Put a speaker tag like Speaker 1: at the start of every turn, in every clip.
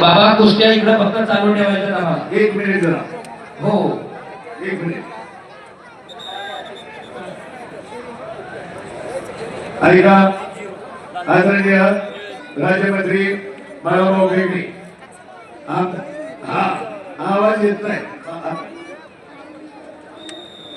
Speaker 1: बाबा कुस्त्या इकडे फक्त चालू ठेवायच्या आम्हाला.
Speaker 2: एक मिनिट जरा.
Speaker 1: हो
Speaker 2: एक मिनिट. ऐका आदरणीय राज्यमंत्री बाळाभाऊ बेगडे. हा आवाज येत नाही.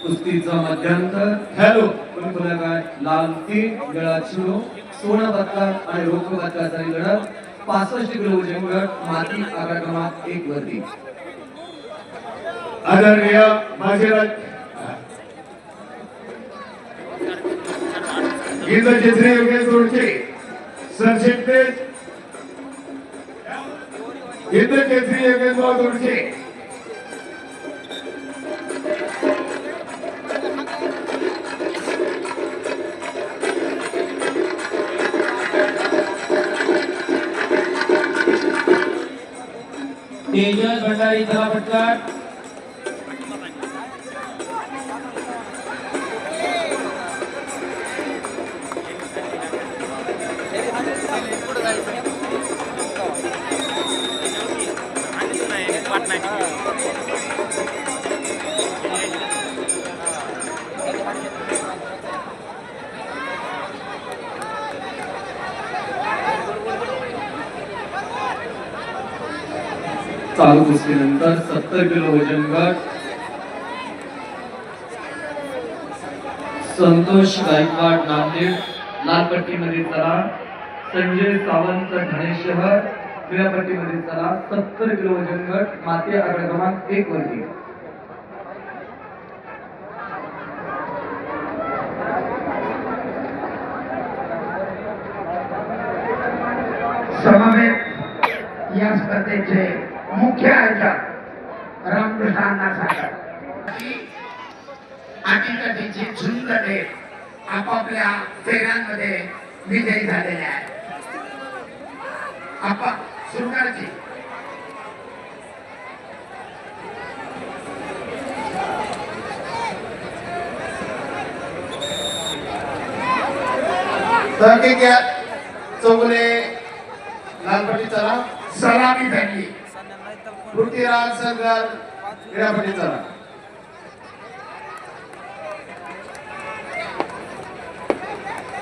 Speaker 1: कुस्तीचा मध्यंतर.
Speaker 2: हॅलो.
Speaker 1: कोणी बोला काय लाल तीन गळा चिनो सोळा पदकात आणि रोख पदकाचा गडद 65 किलो वजन गट माती आकडा क्रमांक 1 वरती.
Speaker 2: आदरणीय माजीराज इंद्रचेत्री योगेश जोडचे सरचिटणीस इंद्रचेत्री योगेश जोडचे.
Speaker 1: तेजस भंडारी चला पटकन. चालू कुस्तीनंतर 70 किलो वजन गट संतोष गायकवाड नांदेड लाल पट्टीमध्ये चला. संजय सावंत ठाणे शहर निळ्या पट्टीमध्ये चला. 70 किलो वजन गट माती आकडा क्रमांक 1 वरती.
Speaker 3: समवेत या स्पर्धेचे मुख्य आयोजक रामकृष्ण अण्णा सागर अटीतटीची झुंज देत आपापल्या फेऱ्यांमध्ये विजयी झालेले आहेत. आपण सुरू करायची.
Speaker 2: चौगुले लालपट्टी चला.
Speaker 3: सलामी झाली.
Speaker 2: पृथ्वीराज सरदार निळ्यापट्टी चला.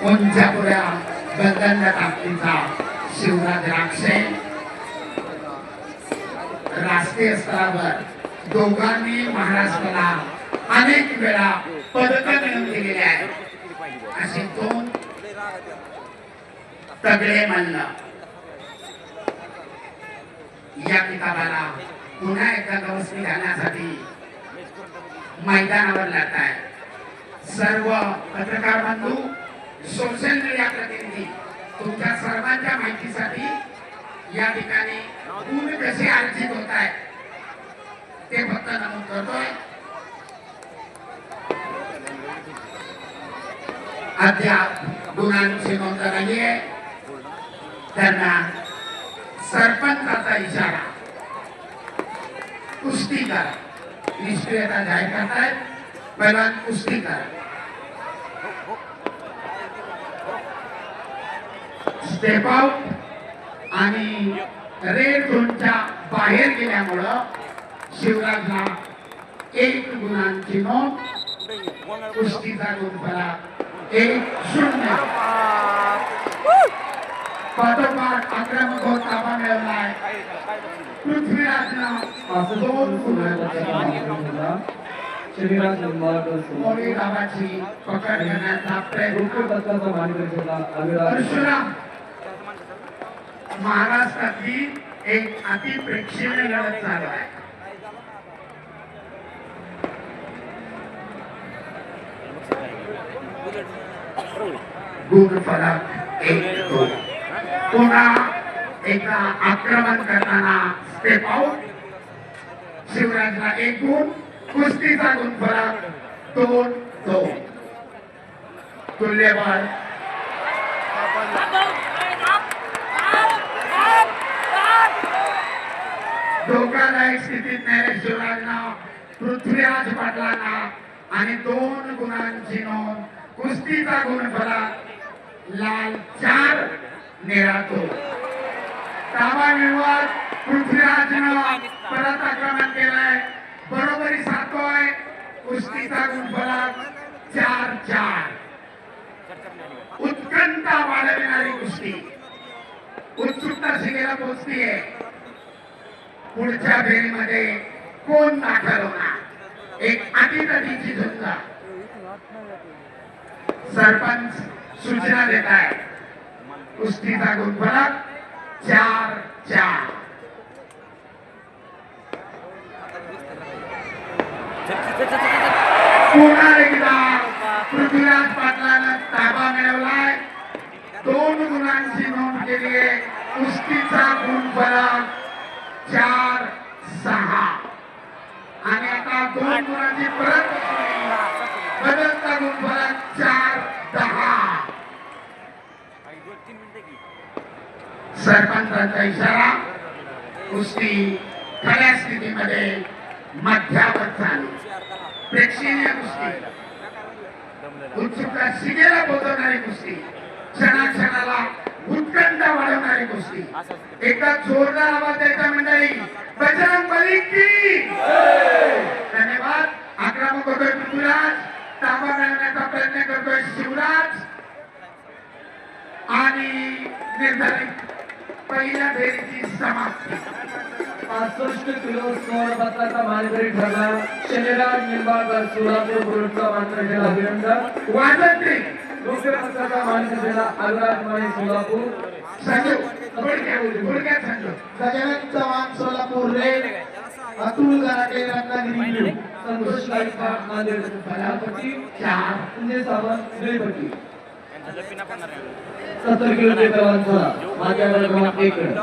Speaker 3: उंचापुऱ्या गंगंड ताकदीचा शिवराज राक्षे राष्ट्रीय स्तरावर दोघांनी महाराष्ट्राला अनेक वेळा पदकं मिळवून दिलेली आहेत. असे दोन तगडे मल्ल या किताबाला पुन्हा एकदा गवसणी घालण्यासाठी मैदानावर लढत आहे. सर्व पत्रकार बंधू, सोशल मीडिया प्रतिनिधी, तुमच्या सर्वांच्या माहितीसाठी या ठिकाणी गुण कसे अर्जित होत आहेत ते फक्त नमूद करतोय. अद्याप गुणांची नोंद नाहीये. दरम्यान सरपंचाचा इशारा. कुस्ती करा. निष्क्रियता जाहीर करतायत. पहिल्यांदा कुस्ती करा. स्टेप आउट आणि रेड झोनच्या बाहेर गेल्यामुळं शिवराजला 1 गुणांची नोंद. कुस्तीचा गुण फरक 1-0. पाठोपाठ आक्रमक होत ताबा मिळवलाय. पृथ्वीराजनं 2 गुणांचा
Speaker 1: शरीरात
Speaker 3: मोठी गावाची पकड घेण्याचा प्रयत्न.
Speaker 1: पदकाचा मानकरी
Speaker 3: परशुराम महाराष्ट्रातली एक अतिप्रेक्षणीय लढत चालू आहे. गुण फलक 1-2. पुन्हा एकदा आक्रमण करताना स्टेप आउट. शिवराजला 1 गुण. कुस्तीचा गुण फलक 2-2. तुल्यबळ. धोकादायक स्थितीत नेले शिवराजनं पृथ्वीराज पाटलांना आणि 2 गुणांची नोंद. कुस्तीचा गुण फलक लाल 4 निळा 2. ताबा मिळवत कुस्ती आहे. पुढच्या फेरीमध्ये कोण दाखल होणार एक अटीतटीची झुंज. सरपंच सूचना देत आहे. कुस्तीचा गुणफलक 4-4. पुन्हा एकदा पृथ्वीराज पाटलानं ताबा मिळवलाय. 2 गुणांची नोंद केली आहे. कुस्तीचा गुणफलक 4-6 आणि आता 2 गुणांची परत बदलता गुणफलक 4-10. सरपंचांचा इशारा. कुस्ती खऱ्या स्थितीमध्ये मध्यावर चालू. प्रेक्षणीय कुस्ती, उत्सुकता शिगेला पोहोचवणारी कुस्ती, क्षणाक्षणाला उत्कंठा वाढवणारी कुस्ती. एकदा जोरदार आवाज द्यायचा मंडळी. बजरंग बली की धन्यवाद. आक्रमक होतोय पृथ्वीराज. ताबा मिळवण्याचा प्रयत्न करतोय शिवराज आणि निर्धारित पहिल्या फेरीची समाप्ती.
Speaker 1: 65 किलो सुवर्णपदकाचा मानकरी ठरला शनिराज निंबाळकर सोलापूर बुरुडचा मानकरी अभिनंदन.
Speaker 3: वाजंत्री
Speaker 1: दुसऱ्या पदकाचा मानकरी ठरला अग्राज माने सोलापूर.
Speaker 3: संजू गुडघ्यात संजू.
Speaker 2: गजानन चव्हाण सोलापूर रेड, अतुल गराटे रत्नागिरी.
Speaker 1: संतोष गायकवाड नांदेड फलापट्टी.
Speaker 3: 4
Speaker 1: संजय सावंत निळपट्टी. 70 किलो पेटवांचा माझ्याकडे क्रमांक 1 कडे.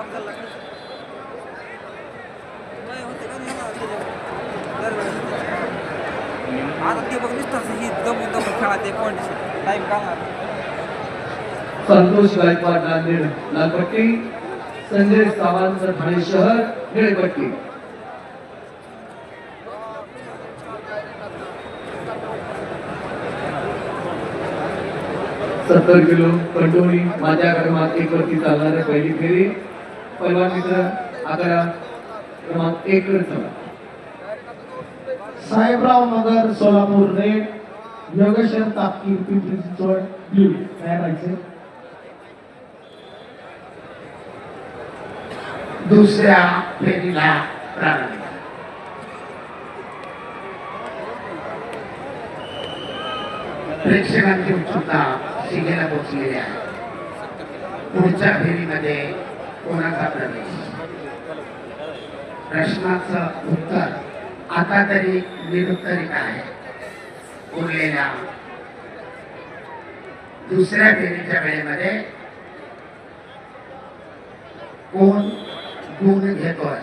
Speaker 4: आता ते बघ नुसतं ही दम खेळा ते कंडिशन टाइम काढणार.
Speaker 1: संतोष गायकवाड नांदेड लालपट्टी. संजय सावंत ठाणे शहर निळपट्टी. सत्तर किलो कंडोळी माझ्या क्रमांक 1 वरती चालणाऱ्या पहिली फेरी पहिलवान मित्र आकडा क्रमांक 1 वर चला.
Speaker 2: साहेबराव नगर सोलापूर रेड, योगेश्वर तापकीर पिंपरी चिंचवड ब्ल्यू. काय पाहिजे?
Speaker 3: दुसऱ्या फेरीला प्रारंभ. प्रेक्षकांची उत्सुकता शिगेला पोहोचलेली आहे. पुढच्या फेरीमध्ये कोणाचा प्रवेश? प्रश्नाचं उत्तर आता तरी निरुत्तरित आहे. उरलेल्या दुसऱ्या फेरीच्या वेळेमध्ये कोण गुण घेतोय?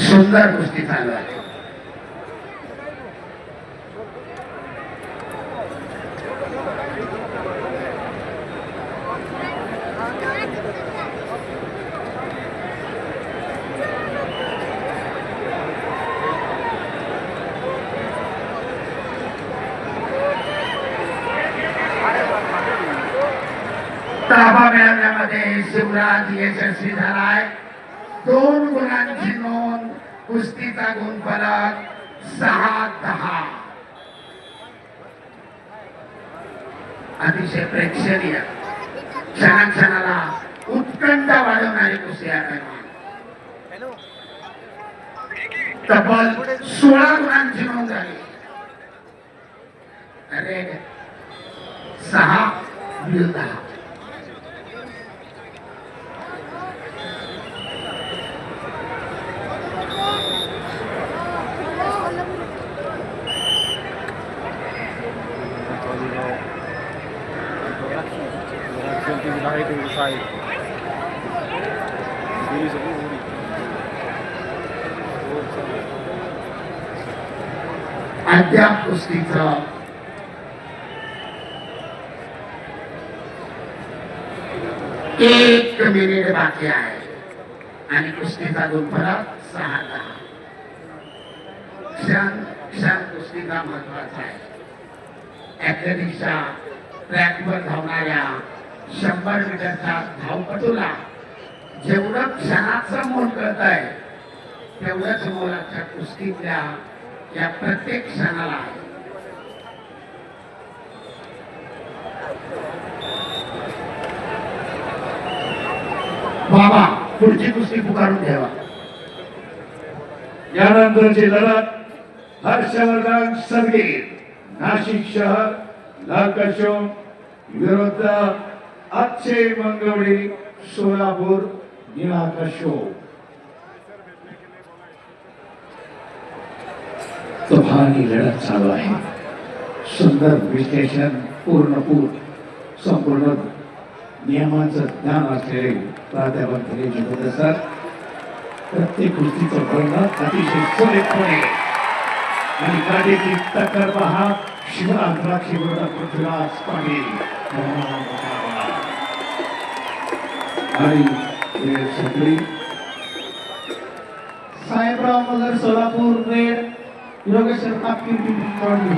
Speaker 3: सुंदर गोष्टी चालू आहे. ताबा मिळवण्यामध्ये शिवराज यशस्वी झालाय. 2 गुणांची नोंद. कुस्तीचा गुणफलक 6-10. अतिशय प्रेक्षणीय, क्षणाक्षणाला उत्कंठा वाढवणारी कुस्ती आहे. तब्बल 16 गुणांची नोंद झाली. Red 6 blue 10. अद्याप कुस्तीचं 1 मिनिट बाकी आहे आणि कुस्तीचा गुणफलक 6-10. क्षण कुस्तीचा महत्वाचा आहे. ऍथलेटिक्सच्या ट्रॅकवर धावणाऱ्या 100 मीटरच्या धावपटूला जेवढं क्षणाचं मोल कळत आहे तेवढंच मोलाच्या कुस्तीतल्या या प्रत्येक क्षणाला आहे. बाबा पुढची कुस्ती पुकारून घ्यावा.
Speaker 5: यानंतरची लढत हर्षवर्धन सरगे नाशिक शहर लालकशो विरुद्ध अक्षय मंगवडी सोलापूर निळाकशो. तुफानी लढत चालू आहे. सुंदर विश्लेषण संपूर्ण नियमांचं ज्ञान असलेले प्राध्यापक दिनेश होते सर. प्रत्येक गोष्टीचं वर्णन अतिशय सुरेखपणे आणि गाडीची टक्कर पहा. शिवराज द्राक्षी विरुद्ध पृथ्वीराज पाटील आणि सगळी
Speaker 2: साहेबराव मगर सोलापूर रेड योगेश्वर तापकीर पिंपरी चिंचवड.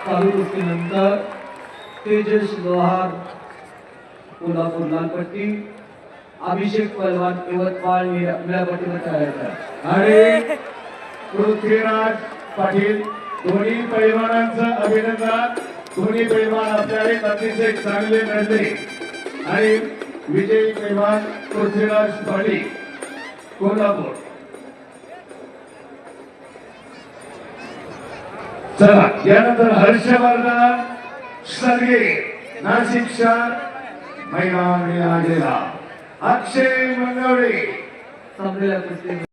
Speaker 1: चालू कुस्तीनंतर तेजस लोहार कोल्हापूर लालपट्टी, अभिषेक पहलवान यवतमाळ निळ्यापट्टीवर तयार
Speaker 5: आणि पृथ्वीराज पाटील दोन्ही पैलवानांचं अभिनंदन. दोन्ही पैलवान आपल्याला अतिशय चांगले लढले आणि विजयी पैलवान पृथ्वीराज पाटील कोल्हापूर. चला यानंतर हर्षवर्धन सरगे नाशिक शहर मैदानी आलेला अक्षय मंगवडे.
Speaker 1: संपलेल्या कुस्ती